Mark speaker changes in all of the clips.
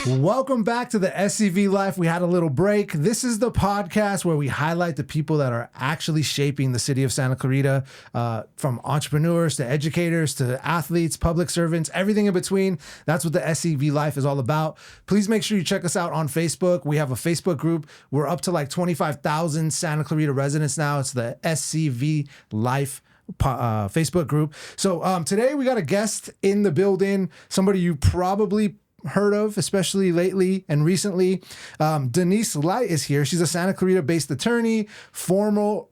Speaker 1: Welcome back to the SCV Life. We had a little break. This is the podcast where we highlight the people that are actually shaping the city of Santa Clarita, from entrepreneurs to educators to athletes, public servants, everything in between. That's what the SCV Life is all about. Please make sure you check us out on Facebook. We have a Facebook group. We're up to like 25,000 Santa Clarita residents now. It's the SCV Life Facebook group. So today we got a guest in the building, somebody you probably heard of, especially lately and recently. Denise Lite is here. She's a Santa Clarita-based attorney, former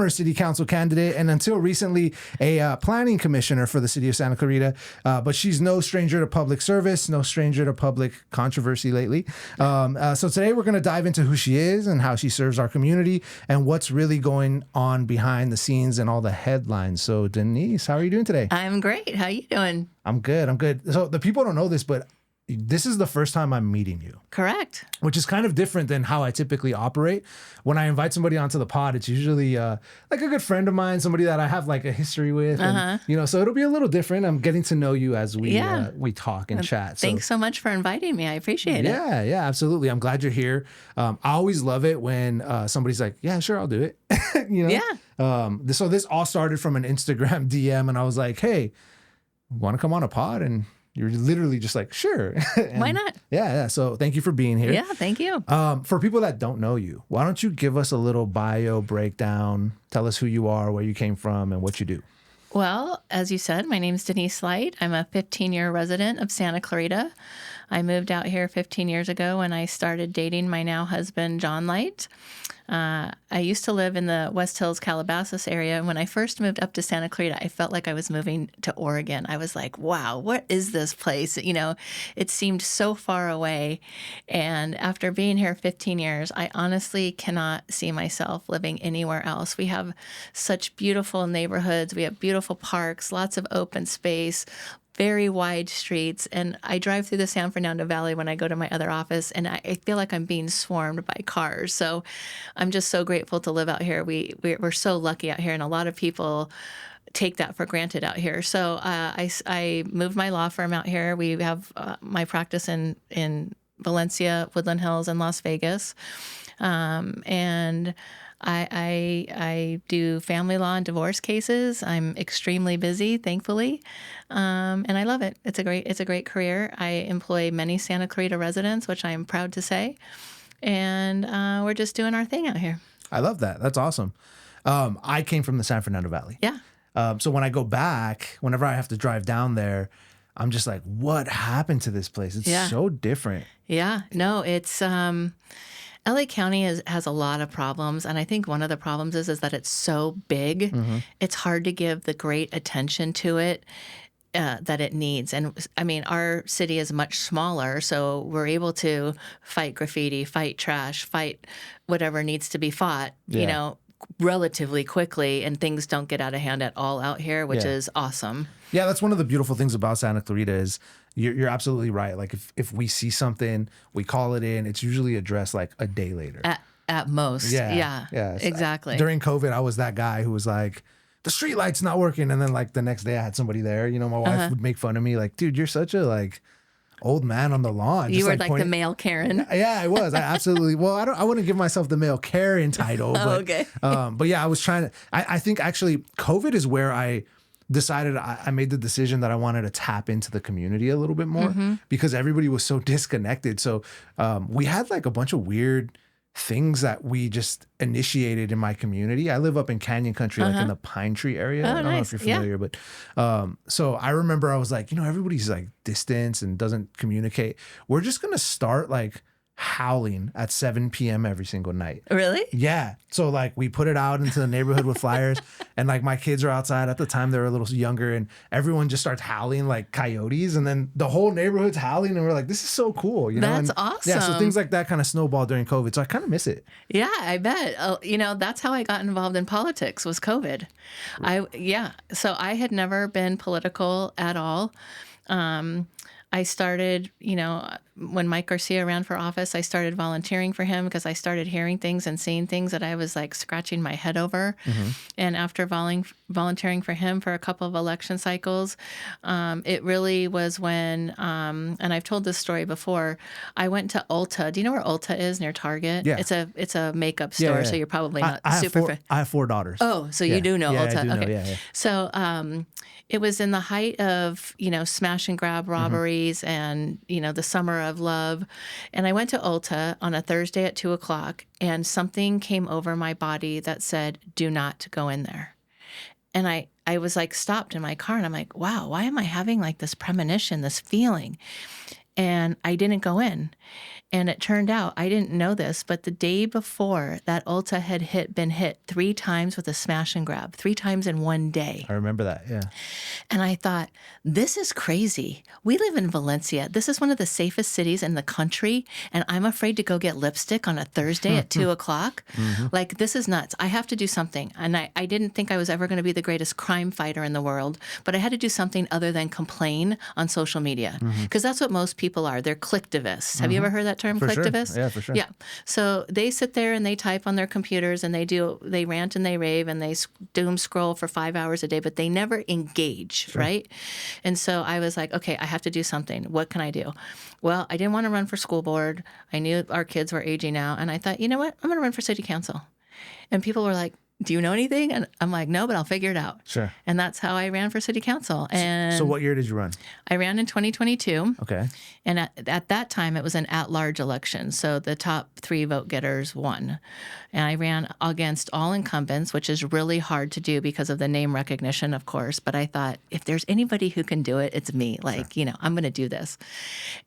Speaker 1: city council candidate, and until recently a planning commissioner for the city of Santa Clarita. But she's no stranger to public service, no stranger to public controversy lately. So today we're going to dive into who she is and how she serves our community and what's really going on behind the scenes and all the headlines. So Denise, how are you doing today?
Speaker 2: I'm great. How you doing?
Speaker 1: I'm good. So the people don't know this, but this is the first time I'm meeting you.
Speaker 2: Correct.
Speaker 1: Which is kind of different than how I typically operate. When I invite somebody onto the pod, it's usually like a good friend of mine, somebody that I have like a history with. And, so it'll be a little different. I'm getting to know you as we talk and chat.
Speaker 2: Thanks so much for inviting me. I appreciate it.
Speaker 1: Yeah, absolutely. I'm glad you're here. I always love it when somebody's like, yeah, sure, I'll do it.
Speaker 2: Yeah.
Speaker 1: So this all started from an Instagram DM, and I was like, hey, want to come on a pod? And you're literally just like, sure.
Speaker 2: Why not?
Speaker 1: Yeah. So thank you for being here.
Speaker 2: Yeah, thank you.
Speaker 1: For people that don't know you, why don't you give us a little bio breakdown? Tell us who you are, where you came from, and what you do.
Speaker 2: Well, as you said, my name's Denise Lite. I'm a 15-year resident of Santa Clarita. I moved out here 15 years ago when I started dating my now husband, John Lite. I used to live in the West Hills, Calabasas area. And when I first moved up to Santa Clarita, I felt like I was moving to Oregon. I was like, wow, what is this place? It seemed so far away. And after being here 15 years, I honestly cannot see myself living anywhere else. We have such beautiful neighborhoods. We have beautiful parks, lots of open space, very wide streets, and I drive through the San Fernando Valley when I go to my other office, and I feel like I'm being swarmed by cars. So I'm just so grateful to live out here. We're so lucky out here, and a lot of people take that for granted out here. So I moved my law firm out here. We have my practice in Valencia, Woodland Hills, and Las Vegas, and I do family law and divorce cases. I'm extremely busy, thankfully, and I love it. It's a great career. I employ many Santa Clarita residents, which I am proud to say, and we're just doing our thing out here.
Speaker 1: I love that. That's awesome. I came from the San Fernando Valley.
Speaker 2: Yeah.
Speaker 1: So when I go back, whenever I have to drive down there, I'm just like, what happened to this place? It's so different.
Speaker 2: Yeah. No, it's LA County has a lot of problems, and I think one of the problems is that it's so big. Mm-hmm. It's hard to give the great attention to it that it needs. And I mean, our city is much smaller, so we're able to fight graffiti, fight trash, fight whatever needs to be fought, relatively quickly, and things don't get out of hand at all out here, which is awesome.
Speaker 1: Yeah, that's one of the beautiful things about Santa Clarita is you're absolutely right. Like if we see something, we call it in, it's usually addressed like a day later.
Speaker 2: At most. Yeah. Exactly.
Speaker 1: During COVID, I was that guy who was like, the street light's not working. And then like the next day I had somebody there, my wife would make fun of me like, dude, you're such a like old man on the lawn.
Speaker 2: You were like the male Karen.
Speaker 1: Yeah, I was. I absolutely. Well, I wouldn't give myself the male Karen title. But,
Speaker 2: okay.
Speaker 1: But yeah, I was trying to, I think actually COVID is where I decided I made the decision that I wanted to tap into the community a little bit more because everybody was so disconnected. So we had like a bunch of weird things that we just initiated in my community. I live up in Canyon Country, like in the Pine Tree area. I don't know if you're familiar, but so I remember I was like, everybody's like distant and doesn't communicate. We're just going to start like howling at 7 p.m. every single night.
Speaker 2: Really?
Speaker 1: Yeah. So like we put it out into the neighborhood with flyers and like my kids are outside. At the time they were a little younger and everyone just starts howling like coyotes and then the whole neighborhood's howling and we're like, this is so cool.
Speaker 2: That's awesome.
Speaker 1: Yeah. So things like that kind of snowballed during COVID. So I kind of miss it.
Speaker 2: Yeah, I bet. That's how I got involved in politics was COVID. So I had never been political at all. I started, when Mike Garcia ran for office, I started volunteering for him because I started hearing things and seeing things that I was like scratching my head over. And after volunteering for him for a couple of election cycles, it really was when, and I've told this story before, I went to Ulta. Do you know where Ulta is near Target?
Speaker 1: Yeah.
Speaker 2: It's a makeup store, so you're probably not super.
Speaker 1: I have 4 daughters.
Speaker 2: Oh, so you do know Ulta.
Speaker 1: I do know.
Speaker 2: Okay.
Speaker 1: Yeah.
Speaker 2: So it was in the height of, smash and grab robberies and, the summer of love. And I went to Ulta on a Thursday at 2:00 and something came over my body that said, do not go in there. And I was like stopped in my car and I'm like, wow, why am I having like this premonition, this feeling? And I didn't go in. And it turned out, I didn't know this, but the day before that Ulta had been hit 3 times with a smash and grab, 3 times in one day.
Speaker 1: I remember that, yeah.
Speaker 2: And I thought, this is crazy. We live in Valencia. This is one of the safest cities in the country. And I'm afraid to go get lipstick on a Thursday at 2:00. Like, this is nuts. I have to do something. And I didn't think I was ever going to be the greatest crime fighter in the world, but I had to do something other than complain on social media. Because that's what most people are. They're clicktivists. Have you ever heard that term,
Speaker 1: for
Speaker 2: clicktivist?
Speaker 1: Sure. Yeah, for sure.
Speaker 2: Yeah. So they sit there and they type on their computers and they rant and they rave and they doom scroll for 5 hours a day, but they never engage, right? And so I was like, okay, I have to do something. What can I do? Well, I didn't want to run for school board. I knew our kids were aging out. And I thought, you know what? I'm going to run for city council. And people were like, do you know anything? And I'm like, no, but I'll figure it out.
Speaker 1: Sure.
Speaker 2: And that's how I ran for city council. And
Speaker 1: so what year did you run?
Speaker 2: I ran in 2022.
Speaker 1: Okay.
Speaker 2: And at that time, it was an at-large election. So the top 3 vote getters won. And I ran against all incumbents, which is really hard to do because of the name recognition, of course. But I thought, if there's anybody who can do it, it's me. Like, I'm going to do this.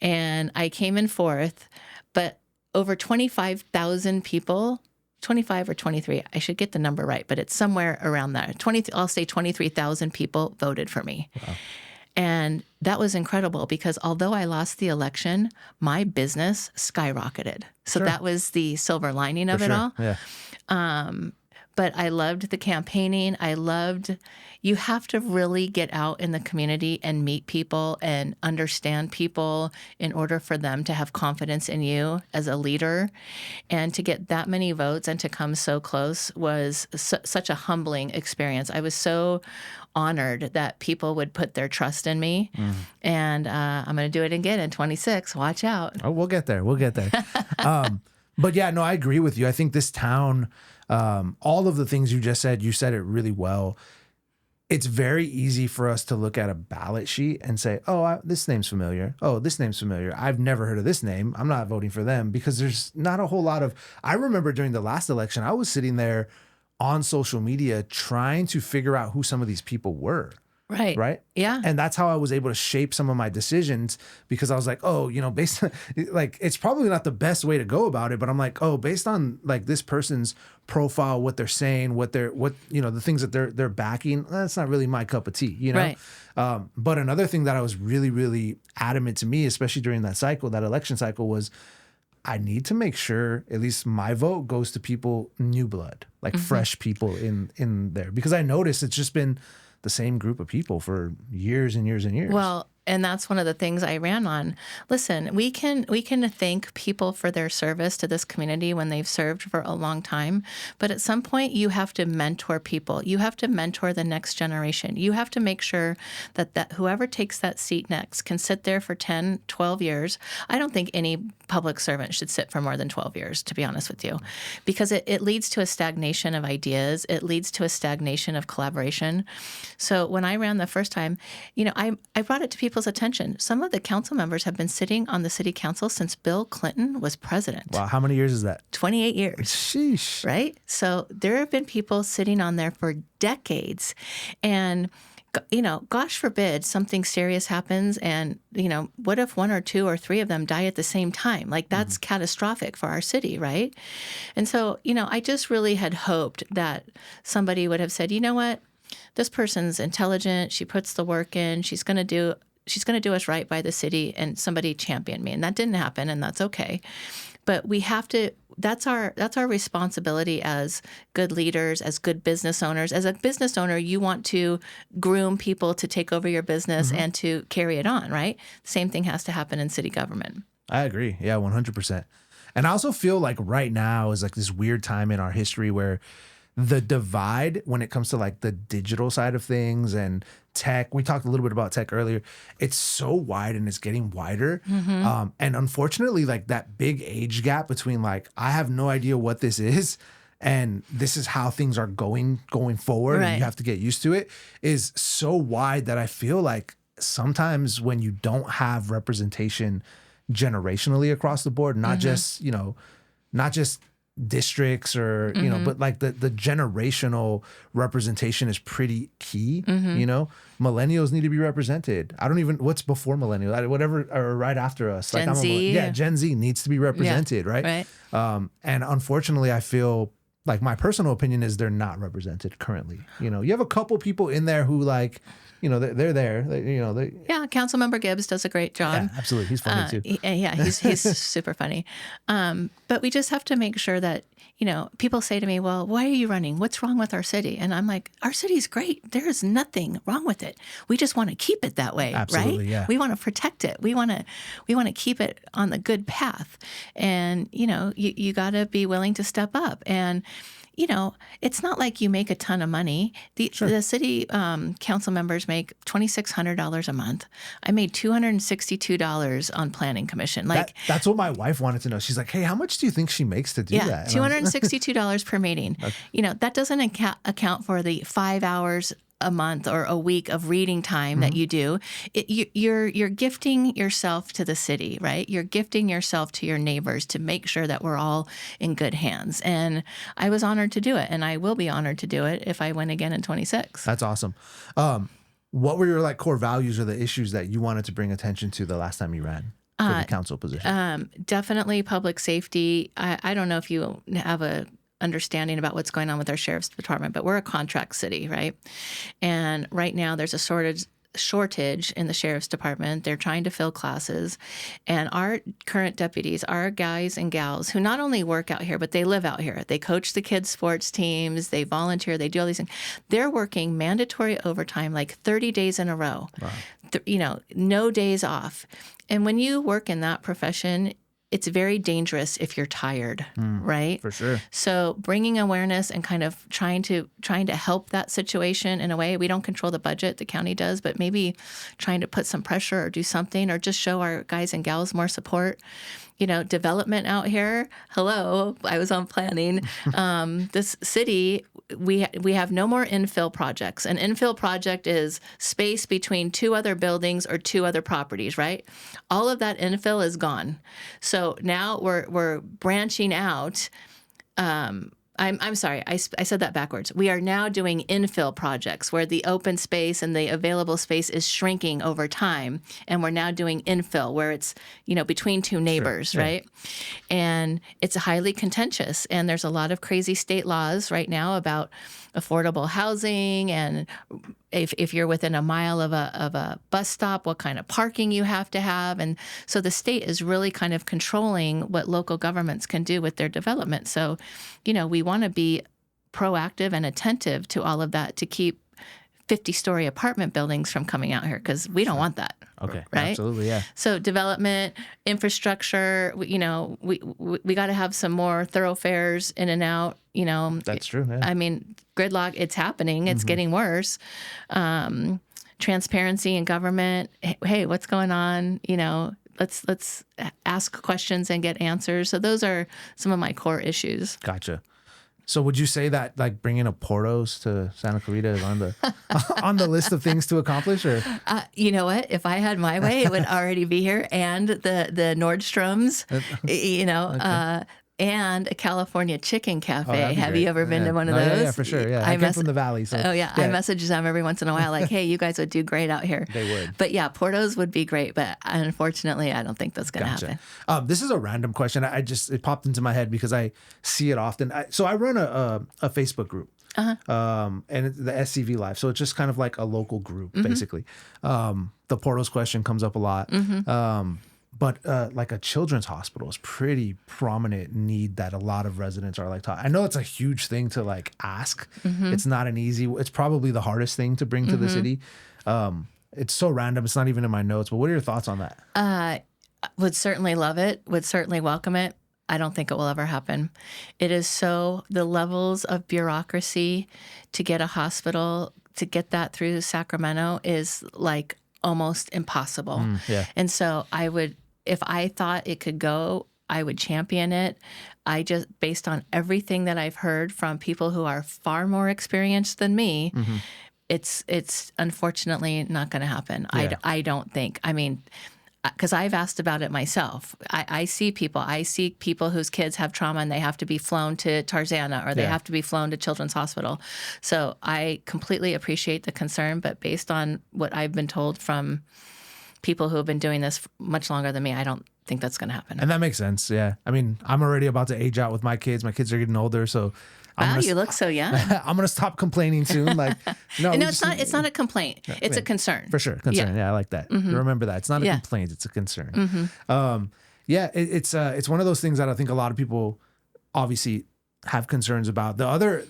Speaker 2: And I came in 4th, but over 25,000 people, 25 or 23, I should get the number right, but it's somewhere around there. I'll say 23,000 people voted for me. Wow. And that was incredible because although I lost the election, my business skyrocketed. So that was the silver lining of it all. Yeah. But I loved the campaigning. You have to really get out in the community and meet people and understand people in order for them to have confidence in you as a leader. And to get that many votes and to come so close was such a humbling experience. I was so honored that people would put their trust in me. And I'm going to do it again in 26. Watch out.
Speaker 1: Oh, we'll get there. But yeah, no, I agree with you. I think this town, all of the things you said it really well. It's very easy for us to look at a ballot sheet and say, oh, this name's familiar. Oh, this name's familiar. I've never heard of this name. I'm not voting for them, because there's not a whole lot of, I remember during the last election, I was sitting there on social media trying to figure out who some of these people were. Right.
Speaker 2: Yeah.
Speaker 1: And that's how I was able to shape some of my decisions, because I was like, based on, like, it's probably not the best way to go about it, but I'm like, based on like this person's profile, what they're saying, the things that they're backing, that's not really my cup of tea,
Speaker 2: Right.
Speaker 1: But another thing that I was really, really adamant to me, especially during that election cycle, was I need to make sure at least my vote goes to people, new blood, like fresh people in there, because I noticed it's just been the same group of people for years and years and years.
Speaker 2: Well, and that's one of the things I ran on. Listen, we can thank people for their service to this community when they've served for a long time. But at some point, you have to mentor people. You have to mentor the next generation. You have to make sure that whoever takes that seat next can sit there for 10, 12 years. I don't think any public servant should sit for more than 12 years, to be honest with you, because it leads to a stagnation of ideas. It leads to a stagnation of collaboration. So when I ran the first time, I brought it to people's attention. Some of the council members have been sitting on the city council since Bill Clinton was president.
Speaker 1: Wow. How many years is that?
Speaker 2: 28 years.
Speaker 1: Sheesh.
Speaker 2: Right? So there have been people sitting on there for decades. And, gosh forbid something serious happens and, what if 1 or 2 or 3 of them die at the same time? Like, that's catastrophic for our city, right? And so, I just really had hoped that somebody would have said, you know what? This person's intelligent. She puts the work in. She's going to do us right by the city, and somebody championed me. And that didn't happen, and that's okay. But we have to, that's our responsibility as good leaders, as good business owners. As a business owner, you want to groom people to take over your business and to carry it on, right? Same thing has to happen in city government.
Speaker 1: I agree. Yeah, 100%. And I also feel like right now is like this weird time in our history where the divide when it comes to like the digital side of things and tech, we talked a little bit about tech earlier, it's so wide and it's getting wider. And unfortunately, like that big age gap between like, I have no idea what this is and this is how things are going forward, and you have to get used to it, is so wide that I feel like sometimes when you don't have representation generationally across the board, not just, not just districts or, but like the generational representation is pretty key. Millennials need to be represented. I don't even, what's before millennials, whatever, or right after us.
Speaker 2: Gen Z.
Speaker 1: Gen Z needs to be represented, right? And unfortunately, I feel like my personal opinion is they're not represented currently. You have a couple people in there who like, they're there.
Speaker 2: Yeah, Councilmember Gibbs does a great job.
Speaker 1: Yeah, absolutely. He's funny too.
Speaker 2: He's super funny. But we just have to make sure that, people say to me, well, why are you running? What's wrong with our city? And I'm like, our city's great. There is nothing wrong with it. We just want to keep it that way,
Speaker 1: absolutely,
Speaker 2: right?
Speaker 1: Yeah.
Speaker 2: We want to protect it. We want to keep it on the good path. And, you got to be willing to step up. And it's not like you make a ton of money. The city council members make $2,600 a month. I made $262 on planning commission. Like
Speaker 1: that's what my wife wanted to know. She's like, hey, how much do you think she makes to do that?
Speaker 2: $262 per meeting. Okay. That doesn't account for the 5 hours a month or a week of reading time that you do. You're gifting yourself to the city, right? You're gifting yourself to your neighbors to make sure that we're all in good hands. And I was honored to do it, and I will be honored to do it if I win again in 26.
Speaker 1: That's awesome. What were your like core values or the issues that you wanted to bring attention to the last time you ran for the council position?
Speaker 2: Definitely public safety. I don't know if you have a understanding about what's going on with our sheriff's department, but we're a contract city, right? And right now there's a shortage in the sheriff's department. They're trying to fill classes. And our current deputies, our guys and gals who not only work out here, but they live out here. They coach the kids' sports teams, they volunteer, they do all these things. They're working mandatory overtime like 30 days in a row. Wow. No days off. And when you work in that profession, it's very dangerous if you're tired, right?
Speaker 1: For sure.
Speaker 2: So bringing awareness and kind of trying to help that situation in a way. We don't control the budget, the county does, but maybe trying to put some pressure or do something or just show our guys and gals more support. Development out here. Hello, I was on planning. This city, we have no more infill projects. An infill project is space between two other buildings or two other properties, right? All of that infill is gone. So now we're branching out. I'm sorry, I said that backwards. We are now doing infill projects where the open space and the available space is shrinking over time. And we're now doing infill where it's, between two neighbors, right? And it's highly contentious. And there's a lot of crazy state laws right now about affordable housing and if you're within a mile of a bus stop, what kind of parking you have to have. And so the state is really kind of controlling what local governments can do with their development. So, we want to be proactive and attentive to all of that to keep 50-story apartment buildings from coming out here because we don't want that.
Speaker 1: Okay,
Speaker 2: right?
Speaker 1: Absolutely, yeah.
Speaker 2: So development, infrastructure, we got to have some more thoroughfares in and out.
Speaker 1: That's true. Yeah.
Speaker 2: I mean, gridlock, it's happening. It's getting worse. Transparency in government. Hey, what's going on? Let's ask questions and get answers. So those are some of my core issues.
Speaker 1: Gotcha. So would you say that like bringing a Portos to Santa Clarita is on the on the list of things to accomplish? Or
Speaker 2: you know what? If I had my way, it would already be here. And the Nordstroms,
Speaker 1: Okay.
Speaker 2: And a California chicken cafe. Have
Speaker 1: great.
Speaker 2: you ever been to one of those?
Speaker 1: Yeah, for sure. Yeah, I came from the valley. So
Speaker 2: I message them every once in a while, like, "Hey, you guys would do great out here."
Speaker 1: They would.
Speaker 2: But yeah, Portos would be great. But unfortunately, I don't think that's going to happen.
Speaker 1: This is a random question. It popped into my head because I see it often. So I run a Facebook group. And it's the SCV Life. So it's just kind of like a local group, basically. The Portos question comes up a lot. But like a children's hospital is pretty prominent need that a lot of residents are like I know it's a huge thing to like ask. It's not it's probably the hardest thing to bring to the city. It's so random. It's not even in my notes, but what are your thoughts on that?
Speaker 2: Would certainly love it, would certainly welcome it. I don't think it will ever happen. It is the levels of bureaucracy to get a hospital, to get that through Sacramento is like almost impossible.
Speaker 1: Yeah.
Speaker 2: And so if I thought it could go, I would champion it. Based on everything that I've heard from people who are far more experienced than me, it's unfortunately not going to happen.
Speaker 1: Yeah.
Speaker 2: I don't think. I mean, because I've asked about it myself. I see people whose kids have trauma and they have to be flown to Tarzana or they have to be flown to Children's Hospital. So I completely appreciate the concern, but based on what I've been told from people who have been doing this much longer than me, I don't think that's going to happen.
Speaker 1: And that makes sense. Yeah. I mean, I'm already about to age out with my kids. My kids are getting older, so
Speaker 2: wow, you look so young.
Speaker 1: I'm gonna stop complaining soon. Like, no,
Speaker 2: it's not a complaint. It's a concern.
Speaker 1: For sure, concern. Yeah, I like that. Remember that. It's not a complaint. It's a concern. It's one of those things that I think a lot of people obviously have concerns about. The other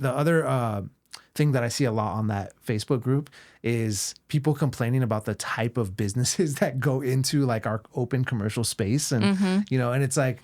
Speaker 1: thing that I see a lot on that Facebook group is people complaining about the type of businesses that go into like our open commercial space, and and it's like,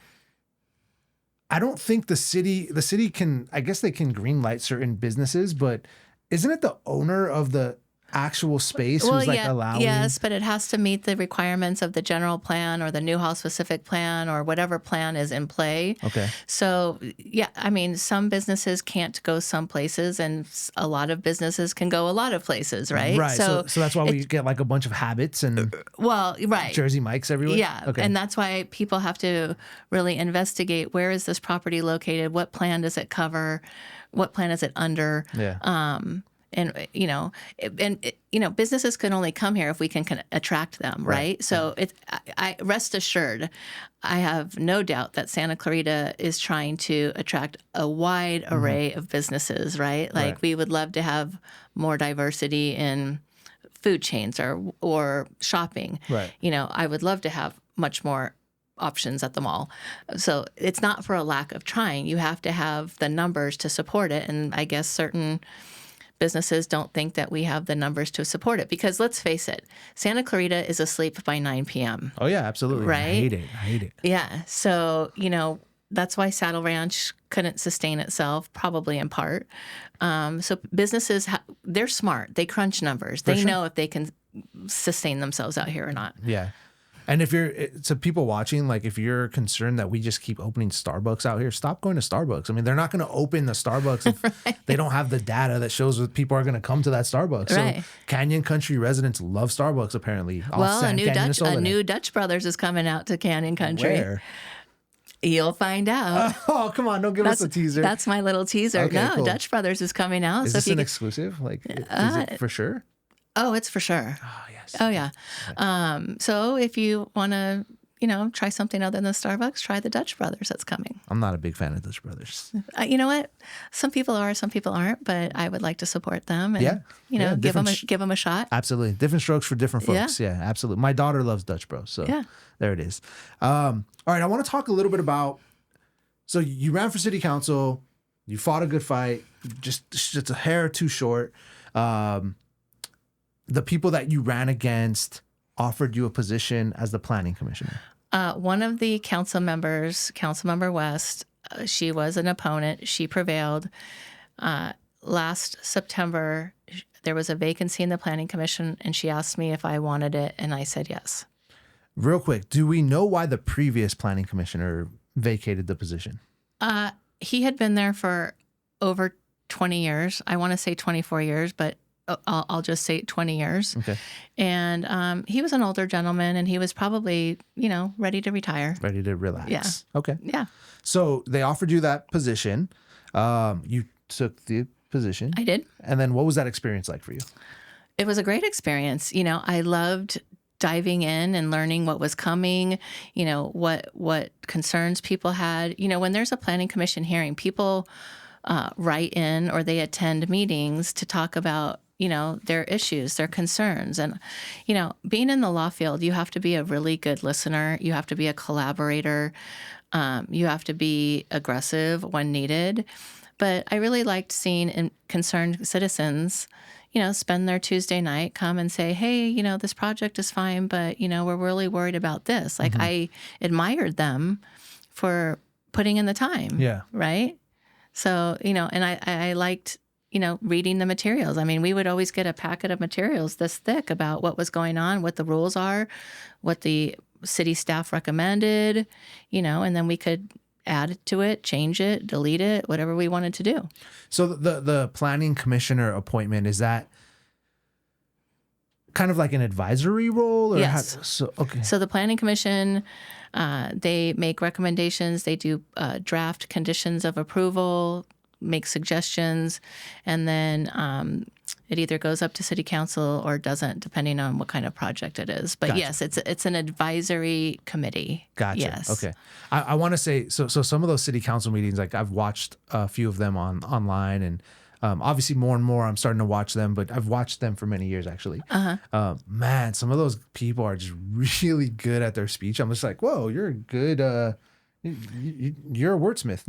Speaker 1: I don't think the city can, I guess they can green light certain businesses, but isn't it the owner of the actual space who's like allowing?
Speaker 2: Yes, but it has to meet the requirements of the general plan or the Newhall specific plan or whatever plan is in play.
Speaker 1: Okay.
Speaker 2: So, yeah, I mean, some businesses can't go some places and a lot of businesses can go a lot of places, right?
Speaker 1: Right. So that's why we get like a bunch of habits and Jersey Mike's everywhere.
Speaker 2: Yeah. Okay. And that's why people have to really investigate, where is this property located? What plan does it cover? What plan is it under?
Speaker 1: Yeah.
Speaker 2: Businesses can only come here if we can attract them, right? So I rest assured, I have no doubt that Santa Clarita is trying to attract a wide array of businesses, right? Like we would love to have more diversity in food chains or shopping.
Speaker 1: Right.
Speaker 2: I would love to have much more options at the mall. So it's not for a lack of trying. You have to have the numbers to support it. And I guess certain businesses don't think that we have the numbers to support it, because let's face it, Santa Clarita is asleep by 9 p.m.
Speaker 1: Oh yeah, absolutely.
Speaker 2: Right?
Speaker 1: I hate it.
Speaker 2: Yeah. So, that's why Saddle Ranch couldn't sustain itself, probably in part. So businesses, they're smart. They crunch numbers. They know if they can sustain themselves out here or not.
Speaker 1: Yeah. And to people watching, like if you're concerned that we just keep opening Starbucks out here, stop going to Starbucks. I mean, they're not going to open the Starbucks if they don't have the data that shows that people are going to come to that Starbucks.
Speaker 2: Right.
Speaker 1: So Canyon Country residents love Starbucks, apparently.
Speaker 2: Well, a new Dutch Brothers is coming out to Canyon Country.
Speaker 1: Where?
Speaker 2: You'll find out.
Speaker 1: Oh, come on. Don't give us a teaser.
Speaker 2: That's my little teaser.
Speaker 1: Okay,
Speaker 2: no,
Speaker 1: cool.
Speaker 2: Dutch Brothers is coming out.
Speaker 1: Is this an exclusive? Like, is it for sure?
Speaker 2: Oh, it's for sure.
Speaker 1: Oh, yes.
Speaker 2: Oh, yeah.
Speaker 1: Okay.
Speaker 2: So if you want to, try something other than Starbucks, try the Dutch Brothers that's coming.
Speaker 1: I'm not a big fan of Dutch Brothers.
Speaker 2: You know what? Some people are, some people aren't, but I would like to support them and, give them a shot.
Speaker 1: Absolutely. Different strokes for different folks. Yeah, absolutely. My daughter loves Dutch Bros. So there it is. All right. I want to talk a little bit about, so you ran for city council, you fought a good fight, just a hair too short. The people that you ran against offered you a position as the planning commissioner.
Speaker 2: One of the council members, Councilmember West, she was an opponent. She prevailed. Last September, there was a vacancy in the planning commission, and she asked me if I wanted it, and I said yes.
Speaker 1: Real quick, do we know why the previous planning commissioner vacated the position?
Speaker 2: He had been there for over 20 years. I want to say 24 years, but I'll just say 20 years.
Speaker 1: Okay.
Speaker 2: And he was an older gentleman, and he was probably, ready to retire.
Speaker 1: Ready to relax.
Speaker 2: Yeah.
Speaker 1: Okay.
Speaker 2: Yeah.
Speaker 1: So they offered you that position. You took the position.
Speaker 2: I did.
Speaker 1: And then what was that experience like for you?
Speaker 2: It was a great experience. I loved diving in and learning what was coming, what concerns people had. When there's a planning commission hearing, people write in or they attend meetings to talk about their issues, their concerns. And, being in the law field, you have to be a really good listener. You have to be a collaborator. You have to be aggressive when needed. But I really liked seeing concerned citizens, spend their Tuesday night, come and say, hey, this project is fine, but, we're really worried about this. Like, I admired them for putting in the time.
Speaker 1: Yeah.
Speaker 2: Right. So, and I liked, reading the materials. I mean, we would always get a packet of materials this thick about what was going on, what the rules are, what the city staff recommended, and then we could add to it, change it, delete it, whatever we wanted to do.
Speaker 1: So the planning commissioner appointment, is that kind of like an advisory role? Or
Speaker 2: Yes.
Speaker 1: Okay.
Speaker 2: So the planning commission, they make recommendations, they do draft conditions of approval, make suggestions, and then it either goes up to city council or doesn't, depending on what kind of project it is. But
Speaker 1: Gotcha.
Speaker 2: yes, it's an advisory committee.
Speaker 1: Gotcha.
Speaker 2: Yes.
Speaker 1: Okay. I want to say, so some of those city council meetings, like I've watched a few of them online, and obviously more and more I'm starting to watch them, but I've watched them for many years actually. Man, some of those people are just really good at their speech. I'm just like, whoa, you're a good, you're a wordsmith.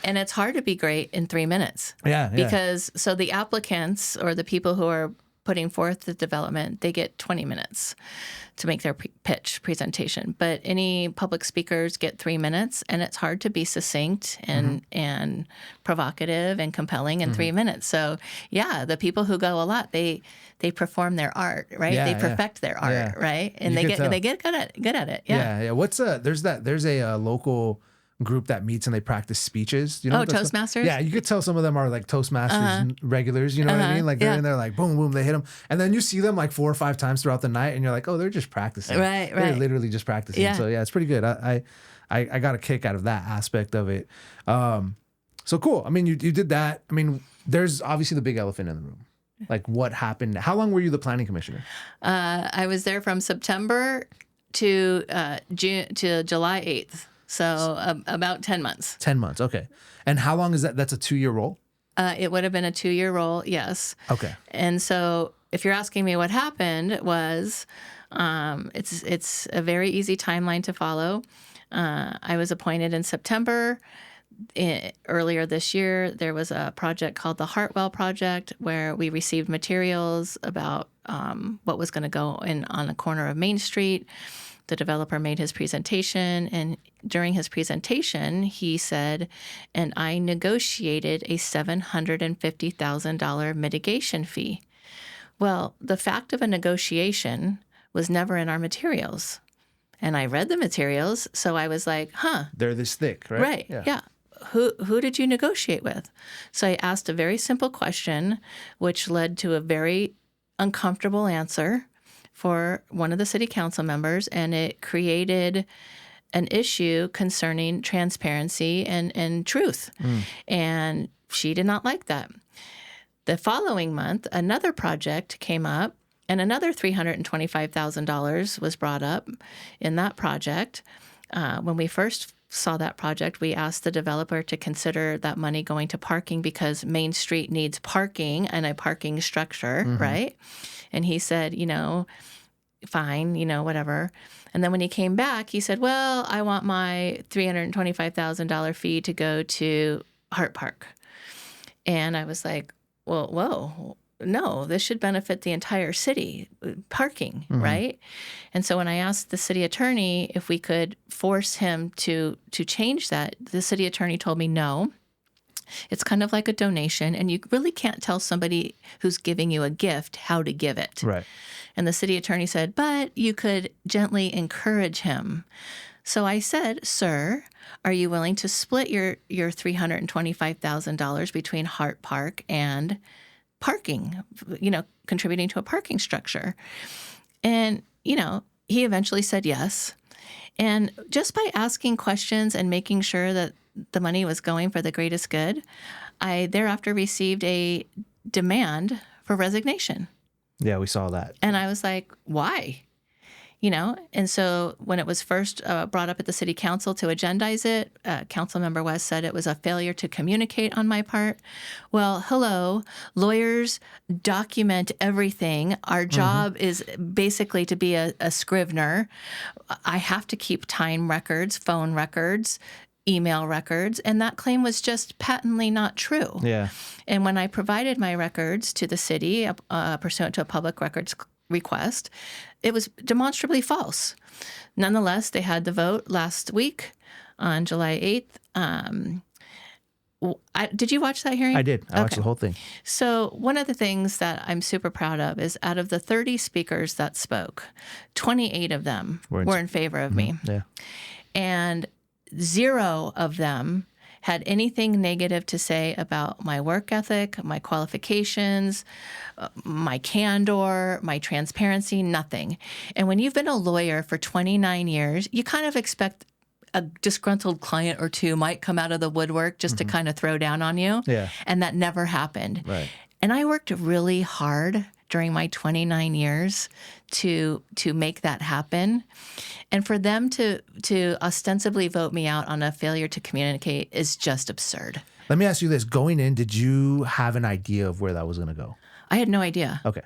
Speaker 2: And it's hard to be great in 3 minutes.
Speaker 1: Yeah.
Speaker 2: Because so the applicants or the people who are putting forth the development, they get 20 minutes to make their pitch presentation. But any public speakers get 3 minutes, and it's hard to be succinct and provocative and compelling in 3 minutes. So yeah, the people who go a lot, they perform their art, right?
Speaker 1: Yeah,
Speaker 2: they perfect their art, right? And
Speaker 1: You
Speaker 2: they
Speaker 1: could
Speaker 2: get good at it. Yeah.
Speaker 1: Yeah. What's there's a local group that meets and they practice speeches. You know what that's
Speaker 2: Toastmasters?
Speaker 1: Yeah, you could tell some of them are like Toastmasters regulars, you know what I mean? Like they're in there like boom, boom, they hit them. And then you see them like 4 or 5 times throughout the night and you're like, oh, they're just practicing.
Speaker 2: Right.
Speaker 1: They're literally just practicing.
Speaker 2: Yeah.
Speaker 1: So yeah, it's pretty good. I got a kick out of that aspect of it. So cool. I mean, you did that. I mean, there's obviously the big elephant in the room. Like what happened? How long were you the planning commissioner?
Speaker 2: I was there from September to July 8th. So about 10 months.
Speaker 1: 10 months. Okay. And how long is that? That's a 2-year role?
Speaker 2: It would have been a 2-year role. Yes.
Speaker 1: Okay.
Speaker 2: And so if you're asking me what happened was, it's a very easy timeline to follow. I was appointed in September. Earlier this year, there was a project called the Hartwell Project where we received materials about what was going to go in on the corner of Main Street. The developer made his presentation, and during his presentation, he said, and I negotiated a $750,000 mitigation fee. Well, the fact of a negotiation was never in our materials. And I read the materials, so I was like,
Speaker 1: They're this thick, right?
Speaker 2: Right, yeah. Who did you negotiate with? So I asked a very simple question, which led to a very uncomfortable answer for one of the city council members, and it created an issue concerning transparency and truth. And she did not like that. The following month, another project came up, and another $325,000 was brought up in that project. When we first saw that project, we asked the developer to consider that money going to parking because Main Street needs parking and a parking structure, right? And he said, fine, whatever. And then when he came back, he said, well, I want my $325,000 fee to go to Hart Park. And I was like, well, whoa, no, this should benefit the entire city, parking, right? And so when I asked the city attorney if we could force him to change that, the city attorney told me no. It's kind of like a donation, and you really can't tell somebody who's giving you a gift how to give it.
Speaker 1: Right.
Speaker 2: And the city attorney said, but you could gently encourage him. So I said, sir, are you willing to split your $325,000 between Hart Park and parking, contributing to a parking structure? And, he eventually said yes. And just by asking questions and making sure that the money was going for the greatest good, I thereafter received a demand for resignation.
Speaker 1: Yeah, we saw that.
Speaker 2: And I was like, why? And so when it was first brought up at the city council to agendize it, Councilmember West said it was a failure to communicate on my part. Well, hello, lawyers document everything. Our job is basically to be a scrivener. I have to keep time records, phone records, email records, and that claim was just patently not true.
Speaker 1: Yeah.
Speaker 2: And when I provided my records to the city pursuant to a public records request, it was demonstrably false. Nonetheless, they had the vote last week on July 8th. Did you watch that hearing?
Speaker 1: I did. I watched the whole thing.
Speaker 2: So one of the things that I'm super proud of is out of the 30 speakers that spoke, 28 of them were in favor of me.
Speaker 1: Yeah.
Speaker 2: And 0 of them had anything negative to say about my work ethic, my qualifications, my candor, my transparency, nothing. And when you've been a lawyer for 29 years, you kind of expect a disgruntled client or two might come out of the woodwork just to kind of throw down on you.
Speaker 1: Yeah.
Speaker 2: And that never happened.
Speaker 1: Right.
Speaker 2: And I worked really hard during my 29 years to make that happen. And for them to ostensibly vote me out on a failure to communicate is just absurd.
Speaker 1: Let me ask you this. Going in, did you have an idea of where that was going to go?
Speaker 2: I had no idea.
Speaker 1: Okay.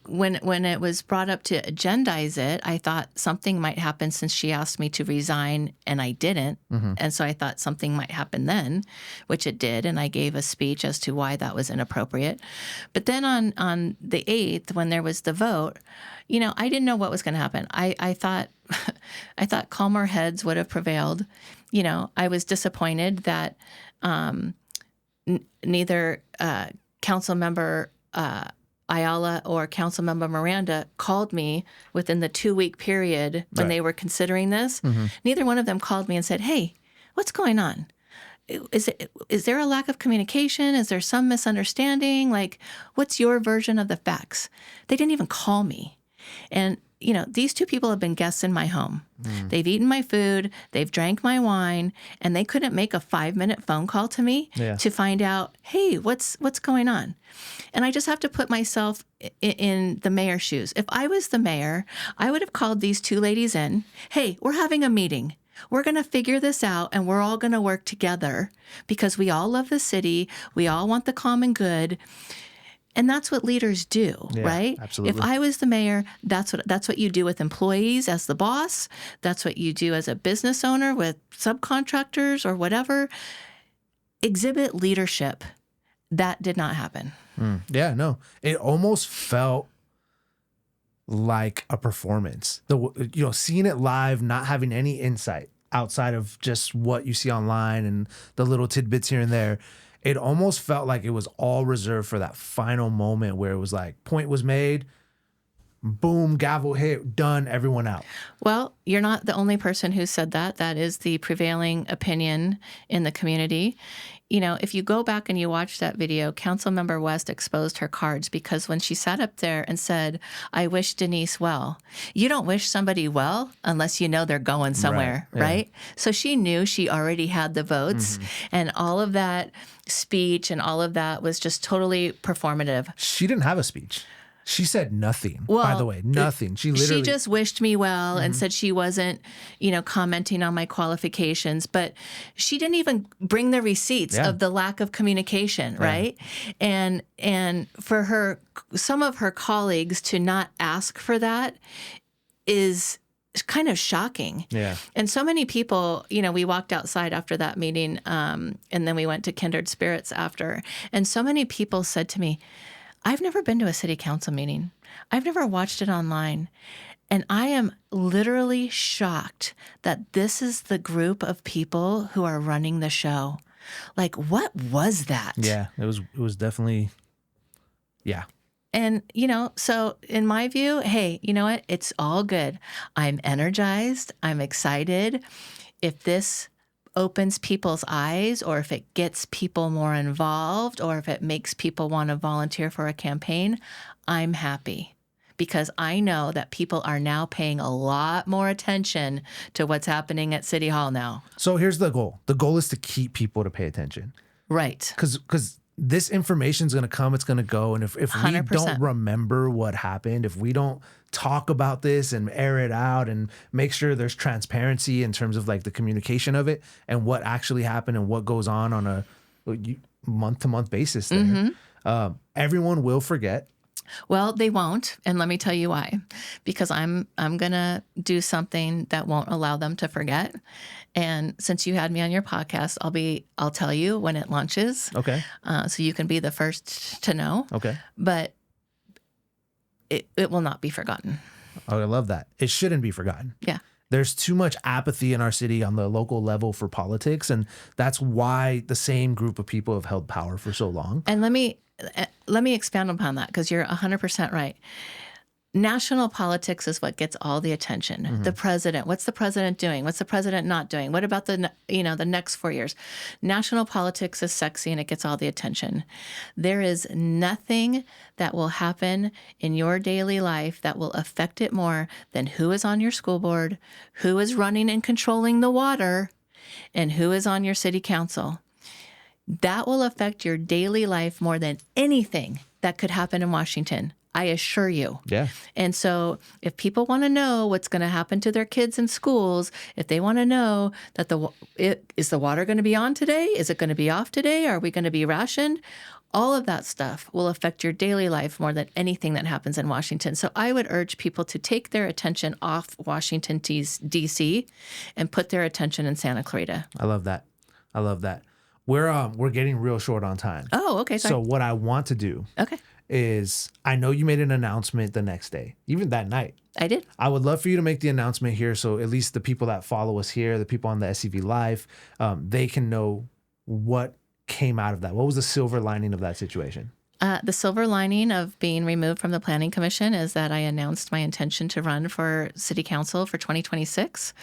Speaker 2: When it was brought up to agendize it, I thought something might happen since she asked me to resign and I didn't. And so I thought something might happen then, which it did. And I gave a speech as to why that was inappropriate. But then on the 8th, when there was the vote, I didn't know what was going to happen. I thought calmer heads would have prevailed. I was disappointed that neither council member Ayala or Councilmember Miranda called me within the 2-week period when they were considering this. Neither one of them called me and said, "Hey, what's going on? Is there a lack of communication? Is there some misunderstanding? Like, what's your version of the facts?" They didn't even call me. And, these 2 people have been guests in my home. They've eaten my food, they've drank my wine, and they couldn't make a 5-minute phone call to me to find out, hey, what's going on? And I just have to put myself in the mayor's shoes. If I was the mayor, I would have called these 2 ladies in. Hey, we're having a meeting. We're going to figure this out, and we're all going to work together because we all love the city. We all want the common good. And that's what leaders do, right?
Speaker 1: Absolutely.
Speaker 2: If I was the mayor, that's what you do with employees as the boss. That's what you do as a business owner with subcontractors or whatever. Exhibit leadership. That did not happen.
Speaker 1: Yeah, no. It almost felt like a performance. Seeing it live, not having any insight outside of just what you see online and the little tidbits here and there. It almost felt like it was all reserved for that final moment where it was like, point was made, boom, gavel hit, done, everyone out.
Speaker 2: Well, you're not the only person who said that. That is the prevailing opinion in the community. If you go back and you watch that video, Councilmember West exposed her cards because when she sat up there and said, "I wish Denise well," you don't wish somebody well unless you know they're going somewhere, right? So she knew she already had the votes, and all of that speech and all of that was just totally performative.
Speaker 1: She didn't have a speech. She said nothing, by the way, nothing. She
Speaker 2: just wished me well and said she wasn't, commenting on my qualifications, but she didn't even bring the receipts of the lack of communication, right? And for some of her colleagues to not ask for that is kind of shocking.
Speaker 1: Yeah.
Speaker 2: And so many people, we walked outside after that meeting, and then we went to Kindred Spirits after, and so many people said to me, "I've never been to a city council meeting. I've never watched it online. And I am literally shocked that this is the group of people who are running the show. Like, what was that?"
Speaker 1: Yeah, it was definitely, yeah.
Speaker 2: And, so in my view, hey, you know what? It's all good. I'm energized. I'm excited. If this opens people's eyes, or if it gets people more involved, or if it makes people want to volunteer for a campaign, I'm happy because I know that people are now paying a lot more attention to what's happening at City Hall now.
Speaker 1: So here's the goal. The goal is to keep people to pay attention.
Speaker 2: Right.
Speaker 1: Because this information is going to come, it's going to go. And if we
Speaker 2: 100%.
Speaker 1: don't remember what happened, if we don't talk about this and air it out and make sure there's transparency in terms of like the communication of it and what actually happened and what goes on a month-to-month basis there, everyone will forget.
Speaker 2: Well, they won't, and let me tell you why. Because I'm gonna do something that won't allow them to forget. And since you had me on your podcast, I'll tell you when it launches.
Speaker 1: Okay.
Speaker 2: So you can be the first to know.
Speaker 1: Okay.
Speaker 2: But it will not be forgotten.
Speaker 1: Oh, I love that. It shouldn't be forgotten.
Speaker 2: Yeah. There's
Speaker 1: too much apathy in our city on the local level for politics, and that's why the same group of people have held power for so long.
Speaker 2: And let me expand upon that, because you're 100% right. National politics is what gets all the attention. Mm-hmm. The president, what's the president doing? What's the president not doing? What about the next 4 years? National politics is sexy and it gets all the attention. There is nothing that will happen in your daily life that will affect it more than who is on your school board, who is running and controlling the water, and who is on your city council. That will affect your daily life more than anything that could happen in Washington. I assure you.
Speaker 1: Yeah.
Speaker 2: And so if people want to know what's going to happen to their kids in schools, if they want to know that is the water going to be on today? Is it going to be off today? Are we going to be rationed? All of that stuff will affect your daily life more than anything that happens in Washington. So I would urge people to take their attention off Washington, D.C. and put their attention in Santa Clarita.
Speaker 1: I love that. We're getting real short on time.
Speaker 2: Oh, okay. Sorry.
Speaker 1: So what I want to do is, I know you made an announcement the next day, even that night.
Speaker 2: I did.
Speaker 1: I would love for you to make the announcement here, so at least the people that follow us here, the people on the SCV Life, they can know what came out of that. What was the silver lining of that situation?
Speaker 2: The silver lining of being removed from the Planning Commission is that I announced my intention to run for City Council for 2026.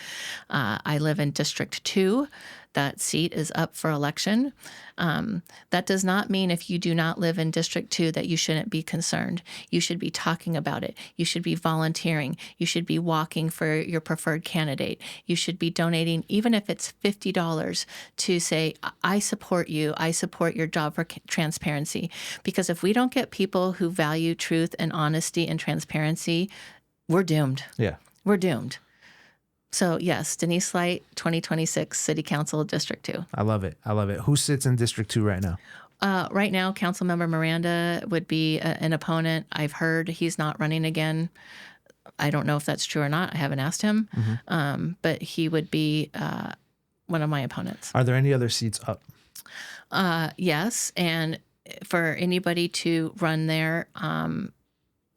Speaker 2: I live in District 2. That seat is up for election. That does not mean if you do not live in District 2 that you shouldn't be concerned. You should be talking about it. You should be volunteering. You should be walking for your preferred candidate. You should be donating, even if it's $50, to say, I support you. I support your job for transparency. Because if we don't get people who value truth and honesty and transparency, we're doomed.
Speaker 1: Yeah.
Speaker 2: We're doomed. So yes, Denise Lite, 2026 City Council, District 2.
Speaker 1: I love it. Who sits in District 2 right now?
Speaker 2: Right now, Councilmember Miranda would be an opponent. I've heard he's not running again. I don't know if that's true or not. I haven't asked him. Mm-hmm. But he would be one of my opponents.
Speaker 1: Are there any other seats up?
Speaker 2: Yes. And for anybody to run there,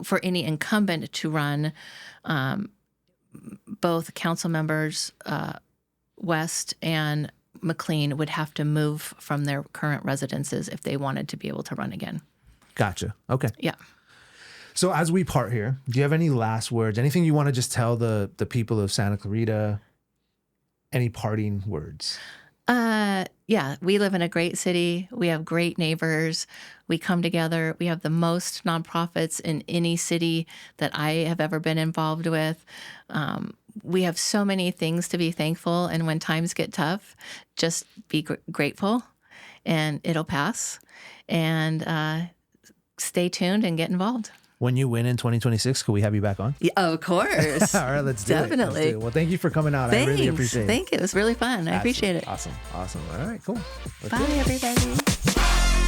Speaker 2: for any incumbent to run, both council members, West and McLean, would have to move from their current residences if they wanted to be able to run again.
Speaker 1: Gotcha. Okay.
Speaker 2: Yeah.
Speaker 1: So as we part here, do you have any last words? Anything you want to just tell the people of Santa Clarita? Any parting words?
Speaker 2: Yeah, we live in a great city. We have great neighbors. We come together. We have the most nonprofits in any city that I have ever been involved with. We have so many things to be thankful. And when times get tough, just be grateful and it'll pass. And stay tuned and get involved.
Speaker 1: When you win in 2026, could we have you back on?
Speaker 2: Yeah, of course.
Speaker 1: All right, let's do it.
Speaker 2: Definitely.
Speaker 1: Well, thank you for coming out.
Speaker 2: Thanks.
Speaker 1: I really appreciate it.
Speaker 2: Thank you. It was really fun. I appreciate it.
Speaker 1: Awesome. All right, cool.
Speaker 2: Bye, everybody.